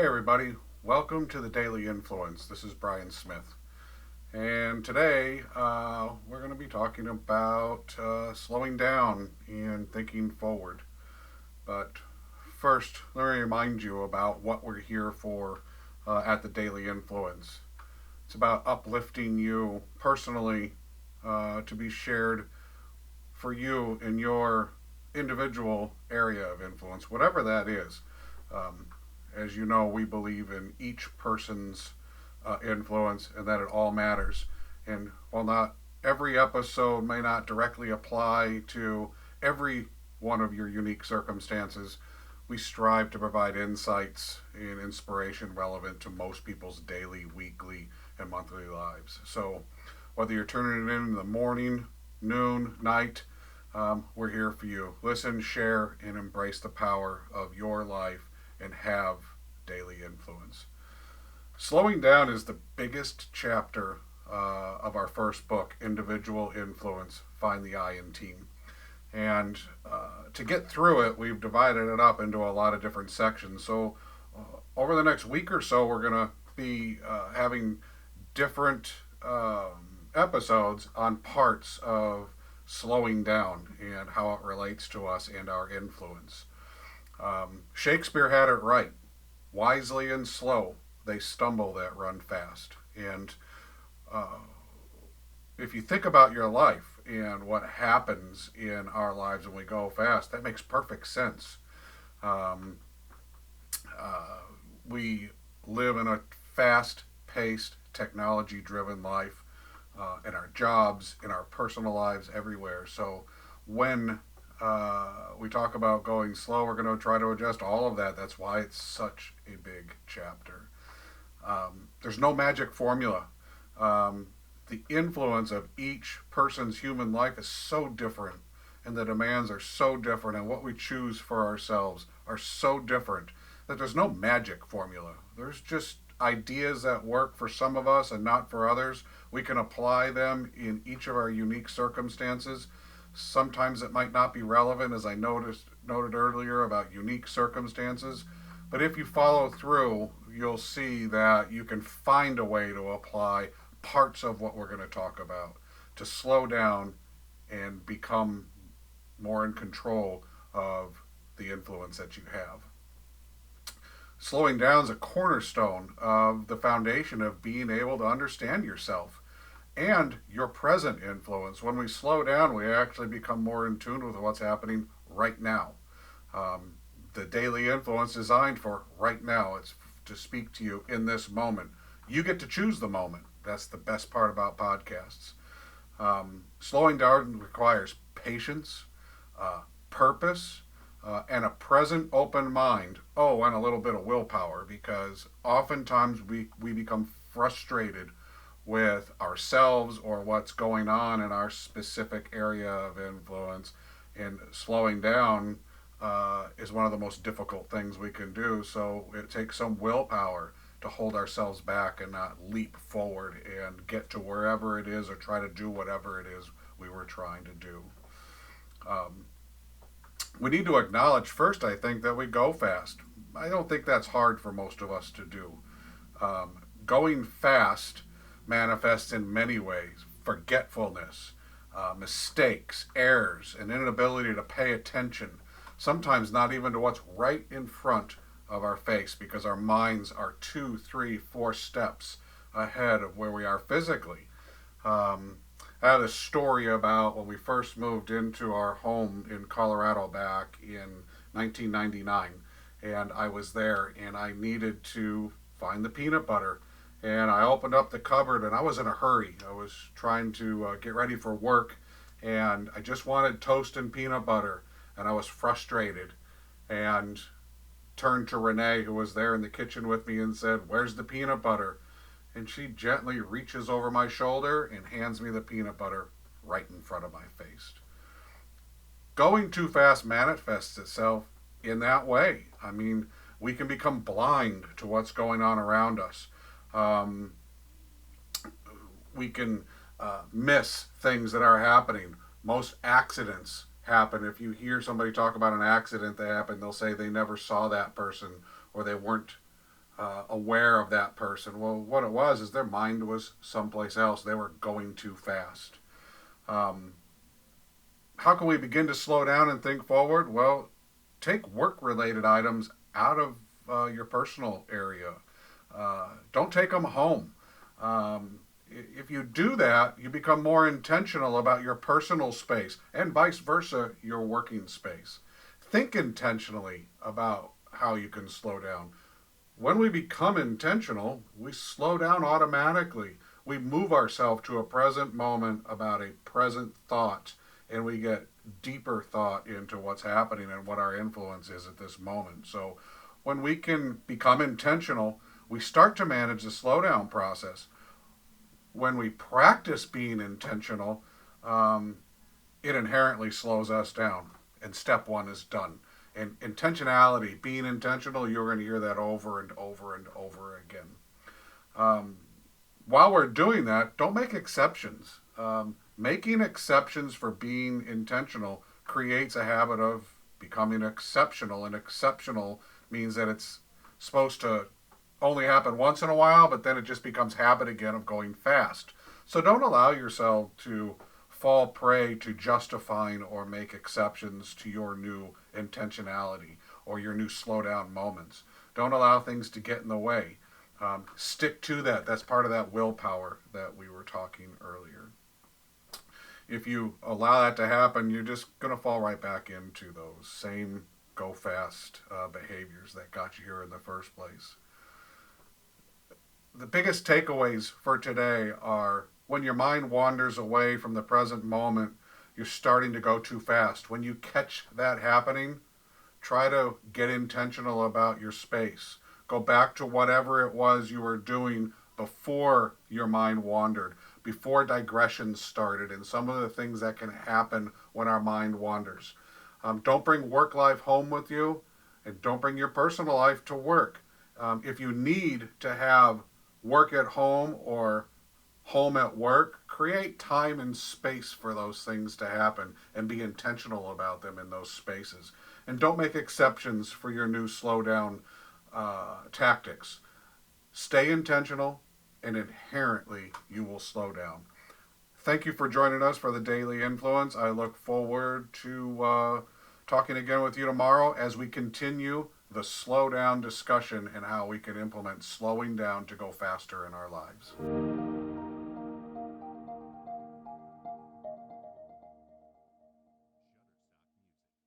Hey everybody, welcome to the Daily Influence. This is Brian Smith. And today we're going to be talking about slowing down and thinking forward. But first, let me remind you about what we're here for at the Daily Influence. It's about uplifting you personally to be shared for you in your individual area of influence, whatever that is. Um, as you know, we believe in each person's influence and that it all matters. And while not every episode may not directly apply to every one of your unique circumstances, we strive to provide insights and inspiration relevant to most people's daily, weekly, and monthly lives. So, whether you're turning it in the morning, noon, night, we're here for you. Listen, share, and embrace the power of your life and have daily influence. Slowing down is the biggest chapter of our first book, Individual Influence Find the I in Team. And to get through it, we've divided it up into a lot of different sections. So, over the next week or so, we're going to be having different episodes on parts of slowing down and how it relates to us and our influence. Shakespeare had it right. Wisely and slow, they stumble that run fast. And uh, if you think about your life and what happens in our lives when we go fast, that makes perfect sense. Um, we live in a fast paced, technology driven life in our jobs, in our personal lives, everywhere. So when we talk about going slow, we're going to try to adjust all of that. That's why it's such a big chapter. There's no magic formula. The influence of each person's human life is so different, and the demands are so different, and what we choose for ourselves are so different that there's no magic formula. There's just ideas that work for some of us and not for others. We can apply them in each of our unique circumstances. Sometimes it might not be relevant, as I noted earlier about unique circumstances. But if you follow through, you'll see that you can find a way to apply parts of what we're going to talk about to slow down and become more in control of the influence that you have. Slowing down is a cornerstone of the foundation of being able to understand yourself and your present influence. When we slow down, we actually become more in tune with what's happening right now. The daily influence designed for right now. It's to speak to you in this moment. You get to choose the moment. That's the best part about podcasts. Slowing down requires patience, purpose, and a present open mind. Oh, and a little bit of willpower, because oftentimes we become frustrated with ourselves or what's going on in our specific area of influence. And slowing down is one of the most difficult things we can do. So it takes some willpower to hold ourselves back and not leap forward and get to wherever it is or try to do whatever it is we were trying to do. We need to acknowledge first, I think, that we go fast. I don't think that's hard for most of us to do. Going fast manifests in many ways: forgetfulness, mistakes, errors, an inability to pay attention, sometimes not even to what's right in front of our face because our minds are 2, 3, 4 steps ahead of where we are physically. I had a story about when we first moved into our home in Colorado back in 1999, and I was there and I needed to find the peanut butter. And I opened up the cupboard and I was in a hurry. I was trying to get ready for work, and I just wanted toast and peanut butter, and I was frustrated and turned to Renee, who was there in the kitchen with me, and said, "Where's the peanut butter?" And she gently reaches over my shoulder and hands me the peanut butter right in front of my face. Going too fast manifests itself in that way. I mean, we can become blind to what's going on around us. Um, we can miss things that are happening. Most accidents happen. If you hear somebody talk about an accident that happened, they'll say they never saw that person or they weren't aware of that person. Well, what it was is their mind was someplace else. They were going too fast. Um, how can we begin to slow down and think forward? Well, take work related items out of your personal area. Don't take them home. If you do that, you become more intentional about your personal space and vice versa, your working space. Think intentionally about how you can slow down. When we become intentional, we slow down automatically. We move ourselves to a present moment about a present thought, and we get deeper thought into what's happening and what our influence is at this moment. So, when we can become intentional, we start to manage the slowdown process. When we practice being intentional, um, it inherently slows us down. And step one is done. And intentionality, being intentional, you're going to hear that over and over and over again. Um, while we're doing that, don't make exceptions. Making exceptions for being intentional creates a habit of becoming exceptional, and exceptional means that it's supposed to only happen once in a while, but then it just becomes habit again of going fast. So don't allow yourself to fall prey to justifying or make exceptions to your new intentionality or your new slowdown moments. Don't allow things to get in the way. Stick to that. That's part of that willpower that we were talking earlier. If you allow that to happen, you're just going to fall right back into those same go fast behaviors that got you here in the first place. The biggest takeaways for today are when your mind wanders away from the present moment, you're starting to go too fast. When you catch that happening, try to get intentional about your space. Go back to whatever it was you were doing before your mind wandered, before digressions started, and some of the things that can happen when our mind wanders. Don't bring work life home with you, and don't bring your personal life to work. If you need to have work at home or home at work, create time and space for those things to happen and be intentional about them in those spaces. And don't make exceptions for your new slowdown tactics. Stay intentional, and inherently you will slow down. Thank you for joining us for the Daily Influence. I look forward to talking again with you tomorrow as we continue the slow down discussion and how we can implement slowing down to go faster in our lives.